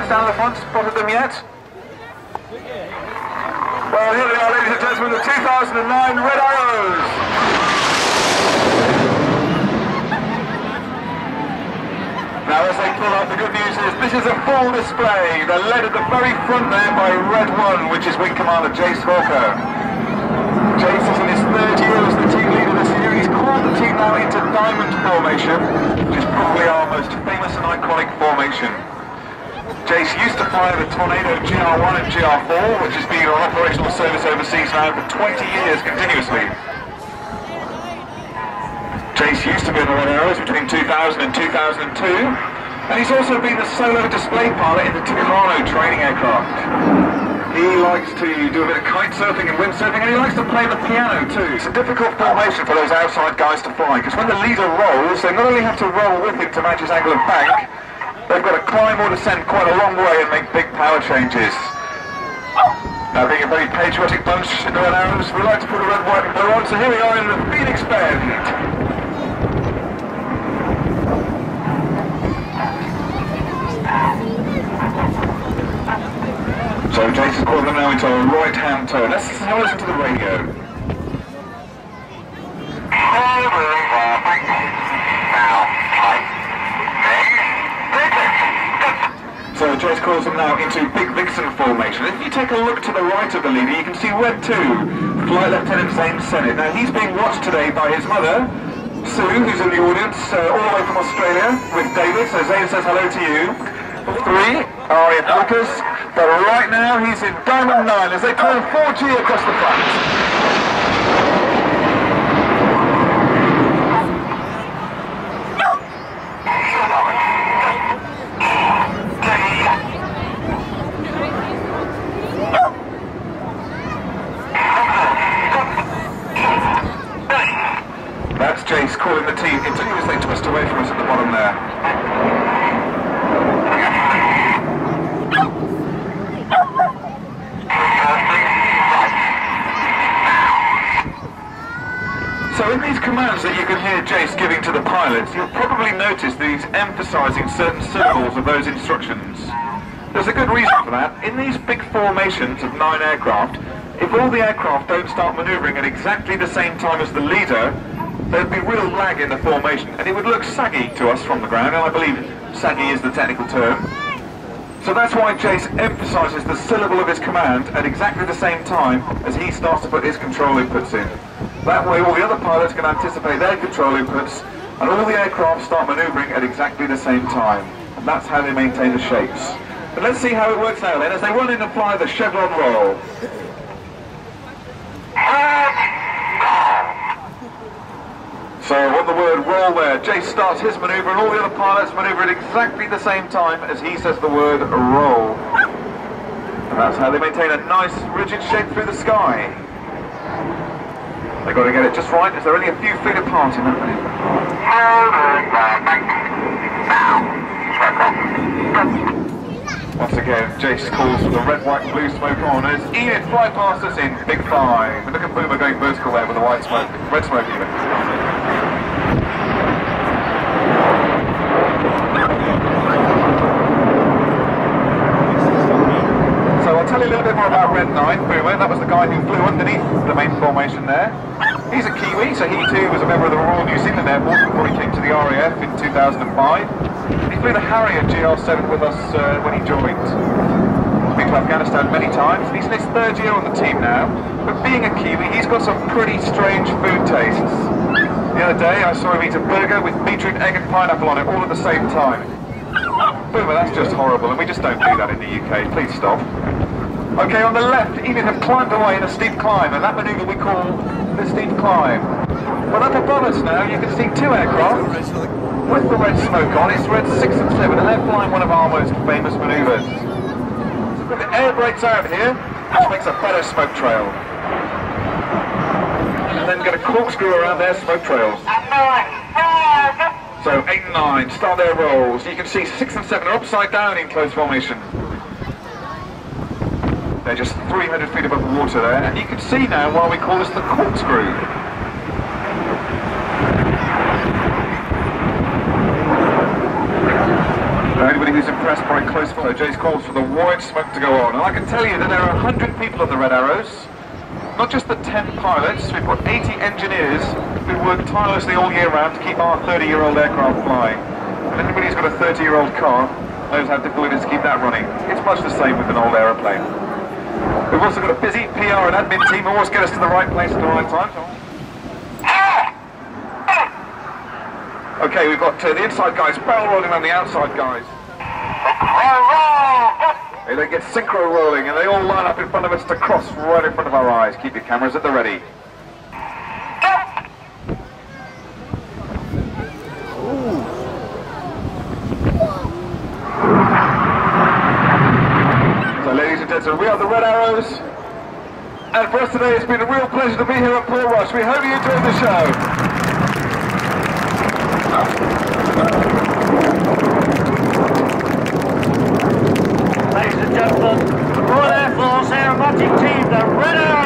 down the front, spotted them yet? Well, here they are, ladies and gentlemen, the 2009 Red Arrows. Now, as they pull up, the good news is this is a full display. They're led at the very front there by Red 1, which is Wing Commander Jace Hawker. Jace is in his third year as the team leader this year. He's called the team now into Diamond Formation, which is probably our most famous and iconic formation. Jace used to fly the Tornado GR1 and GR4, which has been on operational service overseas now for 20 years continuously. Jace used to be on the Red Arrows between 2000 and 2002, and he's also been the solo display pilot in the Tucano training aircraft. He likes to do a bit of kite surfing and windsurfing, and he likes to play the piano too. It's a difficult formation for those outside guys to fly, because when the leader rolls, they not only have to roll with him to match his angle of bank, they've got to climb or descend quite a long way and make big power changes. Now, being a very patriotic bunch in the Red Arrows, we like to put the red, white and blue on, so here we are in the Phoenix Bend. So Jace has called them now into a right-hand turn. Let's listen to the radio. So Jace calls them now into Big Vixen formation. If you take a look to the right of the leader, you can see Red 2, Flight Lieutenant Zane Sennett. Now he's being watched today by his mother, Sue, who's in the audience, all the way from Australia, with David. So Zane says hello to you. 3, RAF Lucas. But right now he's in Diamond 9 as they turn 4G across the front. That's Jace calling the team into as they twist away from us at the bottom there. So in these commands that you can hear Jace giving to the pilots, you'll probably notice that he's emphasising certain syllables of those instructions. There's a good reason for that. In these big formations of 9 aircraft, if all the aircraft don't start manoeuvring at exactly the same time as the leader, there'd be real lag in the formation, and it would look saggy to us from the ground, and I believe saggy is the technical term. So that's why Jace emphasises the syllable of his command at exactly the same time as he starts to put his control inputs in. That way all the other pilots can anticipate their control inputs and all the aircraft start manoeuvring at exactly the same time. And that's how they maintain the shapes. But let's see how it works now then as they run in and fly the chevron roll. So on the word roll there, Jace starts his manoeuvre and all the other pilots manoeuvre at exactly the same time as he says the word roll. And that's how they maintain a nice rigid shape through the sky. They've got to get it just right as they're only a few feet apart in that manoeuvre. Once again, Jace calls for the red, white and blue smoke on as Enid fly past us in Big 5. And look at Boomer going vertical there with the white smoke, red smoke even. So I'll tell you a little bit more about Red 9, Boomer. That was the guy who flew underneath the main formation there. He's a Kiwi, so he too was a member of the Royal New Zealand Air Force before he came to the RAF in 2005. He flew the Harrier GR7 with us when he joined. He's been to Afghanistan many times, and he's in his third year on the team now. But being a Kiwi, he's got some pretty strange food tastes. The other day I saw him eat a burger with beetroot, egg and pineapple on it all at the same time. Boomer, that's just horrible, and we just don't do that in the UK. Please stop. Okay, on the left, Enid have climbed away in a steep climb, and that manoeuvre we call the steep climb. But up above us now, you can see 2 aircraft with the red smoke on. It's Red 6 and 7, and they're flying one of our most famous manoeuvres. So the air brakes out here, which makes a better smoke trail. And then get a corkscrew around their smoke trails. So 8 and 9 start their rolls. You can see 6 and 7 are upside down in close formation. They're just 300 feet above the water there, and you can see now why we call this the corkscrew. Anybody who's impressed by close formation So Jay's calls for the white smoke to go on. And I can tell you that there are 100 people on the Red Arrows. Not just the 10 pilots, we've got 80 engineers who work tirelessly all year round to keep our 30-year-old aircraft flying. And anybody who's got a 30-year-old car knows how difficult it is to keep that running. It's much the same with an old aeroplane. We've also got a busy PR and admin team who always get us to the right place at the right time. Okay, we've got the inside guys barrel rolling around the outside guys. They then get synchro rolling and they all line up in front of us to cross right in front of our eyes. Keep your cameras at the ready. So ladies and gentlemen, we are the Red Arrows. And for us today it's been a real pleasure to be here at Portrush. We hope you enjoyed the show. Ladies and gentlemen, the Royal Air Force Aerobatic Team, the Red Arrows.